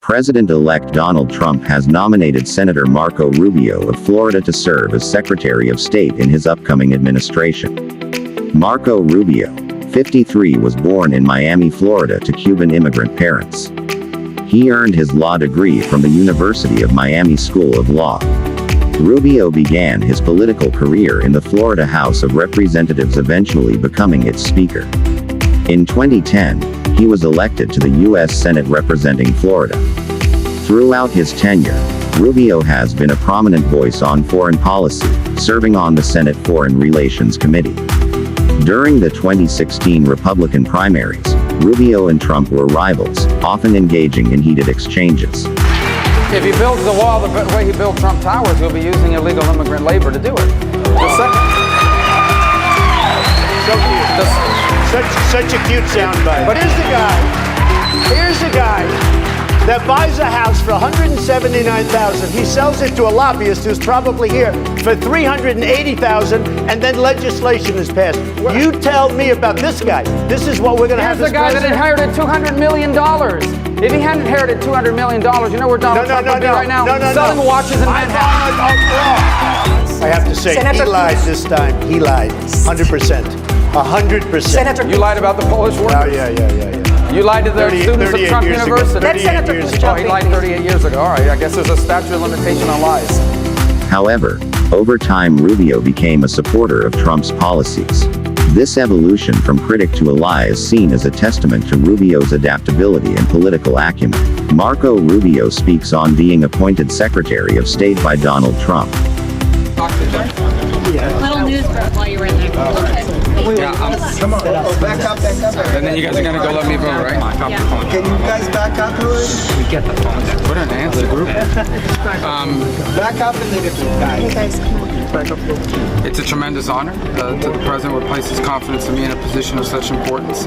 President-elect Donald Trump has nominated Senator Marco Rubio of Florida to serve as Secretary of State in his upcoming administration. Marco Rubio, 53, was born in Miami, Florida to Cuban immigrant parents. He earned his law degree from the University of Miami School of Law. Rubio began his political career in the Florida House of Representatives, eventually becoming its Speaker. In 2010, he was elected to the U.S. Senate representing Florida. Throughout his tenure, Rubio has been a prominent voice on foreign policy, serving on the Senate Foreign Relations Committee. During the 2016 Republican primaries, Rubio and Trump were rivals, often engaging in heated exchanges. If he builds the wall the way he built Trump Towers, he'll be using illegal immigrant labor to do it. Such a cute soundbite. But here's the guy that buys a house for $179,000. He sells it to a lobbyist who's probably here for $380,000, and then legislation is passed. You tell me about this guy. This is what we're going to have. Here's the guy that inherited $200 million. If he hadn't inherited $200 million, you know where Donald Trump would be right now? Selling watches in Manhattan. I have to say, he lied this time. He lied. 100%. 100%. Senator, you lied about the Polish workers. Oh, yeah. You lied to the students of Trump University. That's Senator years ago. Oh, he lied 38 years ago. All right, I guess there's a statute of limitation on lies. However, over time Rubio became a supporter of Trump's policies. This evolution from critic to ally is seen as a testament to Rubio's adaptability and political acumen. Marco Rubio speaks on being appointed Secretary of State by Donald Trump. Little news while you were in there. Yeah, come on, back up. And then you guys are gonna go let me vote, right? Yeah. Can you guys back up, please? We get the phone. Put an answer group. Back up and leave it, guys. It's a tremendous honor to the president would place his confidence in me in a position of such importance.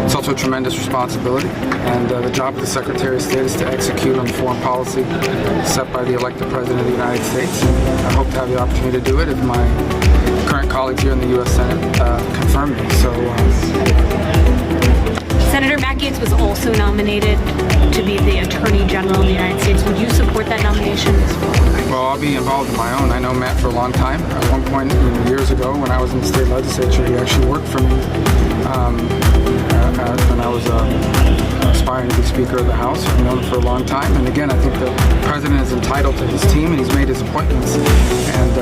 It's also a tremendous responsibility, and the job of the Secretary of State is to execute on the foreign policy set by the elected President of the United States. I hope to have the opportunity to do it if my current colleagues here in the U.S. Senate confirm me. Senator Matt Gaetz was also nominated to be the Attorney General of the United States. Would you support that nomination? Well, I'll be involved in my own. I know Matt for a long time. At one point, years ago, when I was in the state legislature, he actually worked for me when I was aspiring to be Speaker of the House. I've known him for a long time. And again, I think the President is entitled to his team, and he's made his appointments. And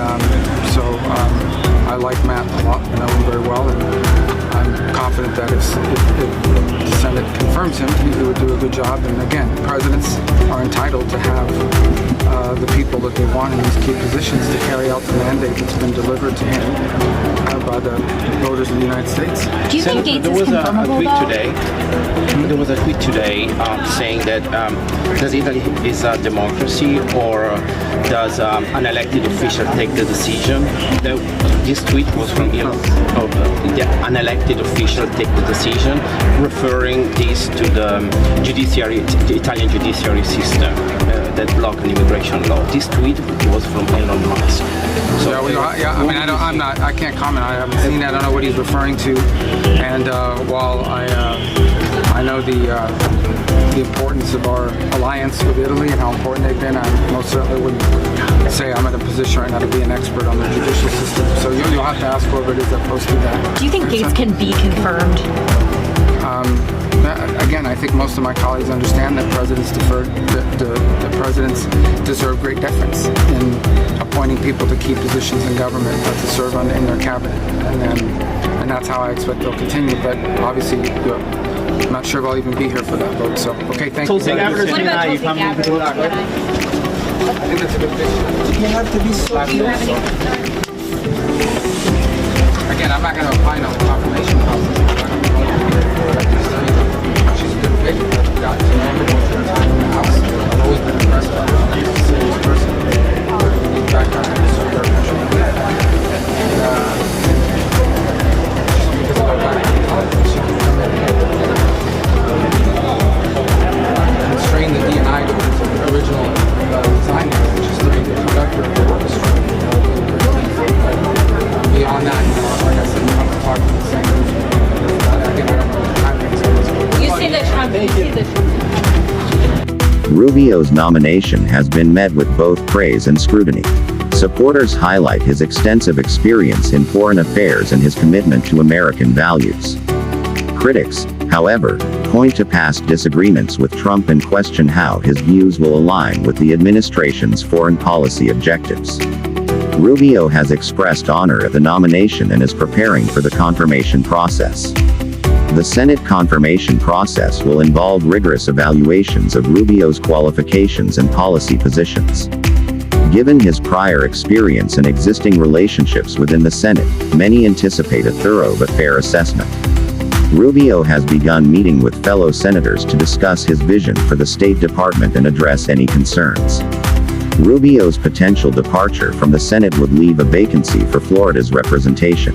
I like Matt a lot. I know him very well, and I'm confident that if the Senate confirms him, he would do a good job. And again, presidents are entitled to have the people that they want in these key positions to carry out the mandate that's been delivered to him by the voters of the United States. Do you think Gaetz is confirmable, There was a tweet today saying that does Italy is a democracy, or does an elected official take the decision? This tweet was from the unelected official take the decision, referring this to the Italian judiciary system that block an immigration law. This tweet was from Elon Musk. So I can't comment. I haven't seen that. I don't know what he's referring to. And while I know the importance of our alliance with Italy and how important they've been, I most certainly wouldn't say I'm in a position right now to be an expert on the judicial system. So you'll have to ask whoever it is that posted that. Do you think Gaetz can be confirmed? Again, I think most of my colleagues understand that presidents deserve great deference in appointing people to key positions in government to serve in their cabinet, and that's how I expect they'll continue. But obviously, I'm not sure if I'll even be here for that vote. So, okay, thank you. What about Tulsi Gabbard? I think that's a good thing. You have to be so Again, I'm not going to opine on the confirmation process. She's a good figure. I've got to know her in the House. I've always been impressed by her. She's a serious person. Background in the Soviet country. Because of her background, she can come in and constrain the D&I to its original design, which is to be the conductor of the orchestra. Beyond that, like I said, I'm talking to the same group. I don't know the timing. You see the Trump. Rubio's nomination has been met with both praise and scrutiny. Supporters highlight his extensive experience in foreign affairs and his commitment to American values. Critics, however, point to past disagreements with Trump and question how his views will align with the administration's foreign policy objectives. Rubio has expressed honor at the nomination and is preparing for the confirmation process. The Senate confirmation process will involve rigorous evaluations of Rubio's qualifications and policy positions. Given his prior experience and existing relationships within the Senate, many anticipate a thorough but fair assessment. Rubio has begun meeting with fellow senators to discuss his vision for the State Department and address any concerns. Rubio's potential departure from the Senate would leave a vacancy for Florida's representation.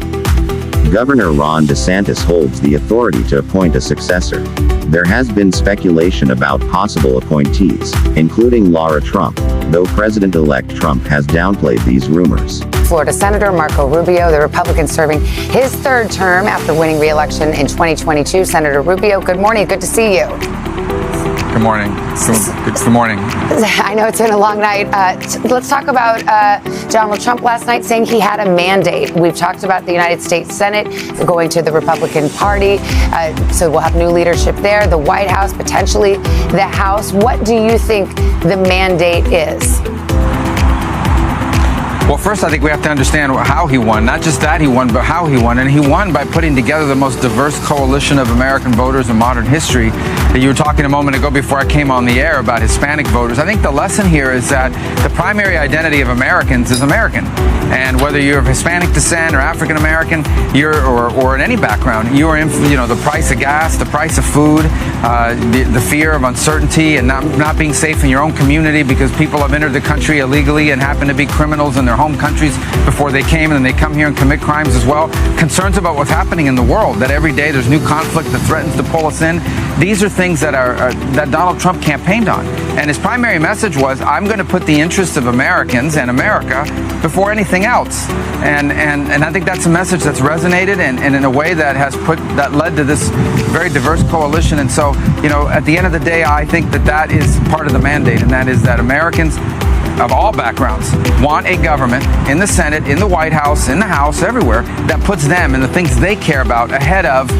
Governor Ron DeSantis holds the authority to appoint a successor. There has been speculation about possible appointees, including Laura Trump, though President-elect Trump has downplayed these rumors. Florida Senator Marco Rubio, the Republican serving his third term after winning re-election in 2022. Senator Rubio, good morning. Good to see you. Good morning. Good morning. I know it's been a long night. Let's talk about Donald Trump last night saying he had a mandate. We've talked about the United States Senate going to the Republican Party, so we'll have new leadership there. The White House, potentially the House. What do you think the mandate is? Well, first, I think we have to understand how he won. Not just that he won, but how he won. And he won by putting together the most diverse coalition of American voters in modern history. You were talking a moment ago before I came on the air about Hispanic voters. I think the lesson here is that the primary identity of Americans is American. And whether you're of Hispanic descent or African American, or in any background, you are in, the price of gas, the price of food, the fear of uncertainty and not being safe in your own community because people have entered the country illegally and happen to be criminals in their home countries before they came, and then they come here and commit crimes as well. Concerns about what's happening in the world, that every day there's new conflict that threatens to pull us in. These are things that that Donald Trump campaigned on. And his primary message was, I'm going to put the interests of Americans and America before anything else. And I think that's a message that's resonated and in a way that led to this very diverse coalition. And so, at the end of the day, I think that is part of the mandate, and that is that Americans of all backgrounds want a government in the Senate, in the White House, in the House, everywhere, that puts them and the things they care about ahead of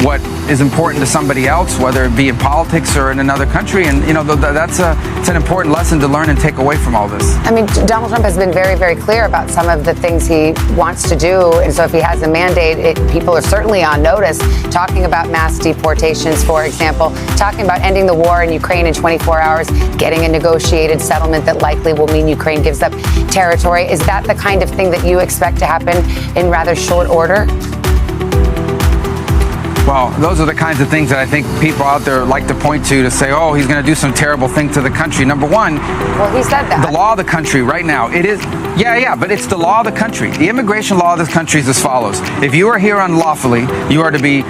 what is important to somebody else, whether it be in politics or in another country. And, it's an important lesson to learn and take away from all this. I mean, Donald Trump has been very, very clear about some of the things he wants to do. And so if he has a mandate, people are certainly on notice, talking about mass deportations, for example, talking about ending the war in Ukraine in 24 hours, getting a negotiated settlement that likely will mean Ukraine gives up territory. Is that the kind of thing that you expect to happen in rather short order? Well, those are the kinds of things that I think people out there like to point to say, oh, he's going to do some terrible thing to the country. Number one, well, he said that. The law of the country right now, it is, but it's the law of the country. The immigration law of this country is as follows. If you are here unlawfully, you are to be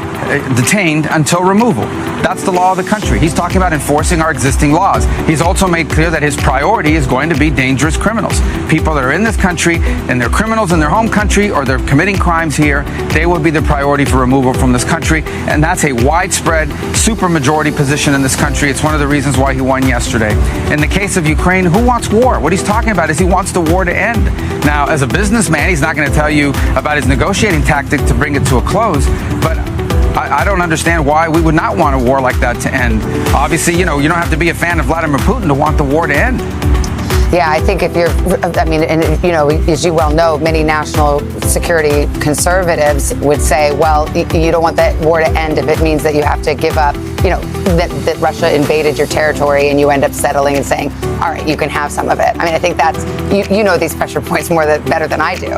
detained until removal. That's the law of the country. He's talking about enforcing our existing laws. He's also made clear that his priority is going to be dangerous criminals. People that are in this country and they're criminals in their home country or they're committing crimes here, they will be the priority for removal from this country. And that's a widespread supermajority position in this country. It's one of the reasons why he won yesterday. In the case of Ukraine, who wants war? What he's talking about is he wants the war to end. Now, as a businessman, he's not going to tell you about his negotiating tactic to bring it to a close, but I don't understand why we would not want a war like that to end. Obviously, you don't have to be a fan of Vladimir Putin to want the war to end. Yeah, I think if you're, as you well know, many national security conservatives would say, well, you don't want that war to end if it means that you have to give up, that Russia invaded your territory and you end up settling and saying, all right, you can have some of it. I mean, I think that's, you know these pressure points better than I do.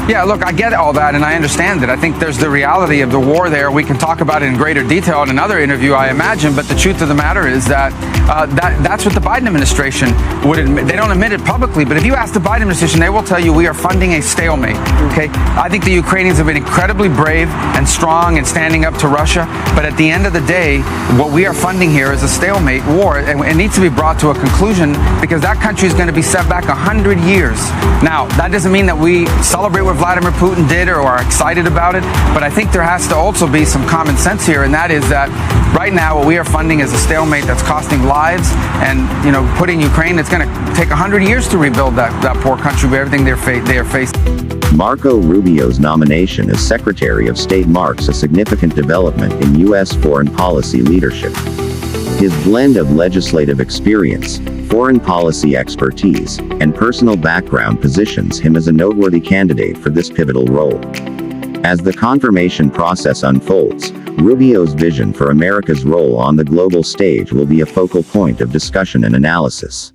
Yeah, look, I get all that, and I understand it. I think there's the reality of the war there. We can talk about it in greater detail in another interview, I imagine, but the truth of the matter is that that's what the Biden administration would admit. They don't admit it publicly, but if you ask the Biden administration, they will tell you we are funding a stalemate, okay? I think the Ukrainians have been incredibly brave and strong in standing up to Russia, but at the end of the day, what we are funding here is a stalemate war, and it needs to be brought to a conclusion because that country is going to be set back 100 years. Now, that doesn't mean that we celebrate with what Vladimir Putin did or are excited about it, but I think there has to also be some common sense here, and that is that right now what we are funding is a stalemate that's costing lives, and putting Ukraine, it's going to take 100 years to rebuild that poor country with everything they are facing. Marco Rubio's nomination as Secretary of State marks a significant development in U.S. foreign policy leadership. His blend of legislative experience, foreign policy expertise, and personal background positions him as a noteworthy candidate for this pivotal role. As the confirmation process unfolds, Rubio's vision for America's role on the global stage will be a focal point of discussion and analysis.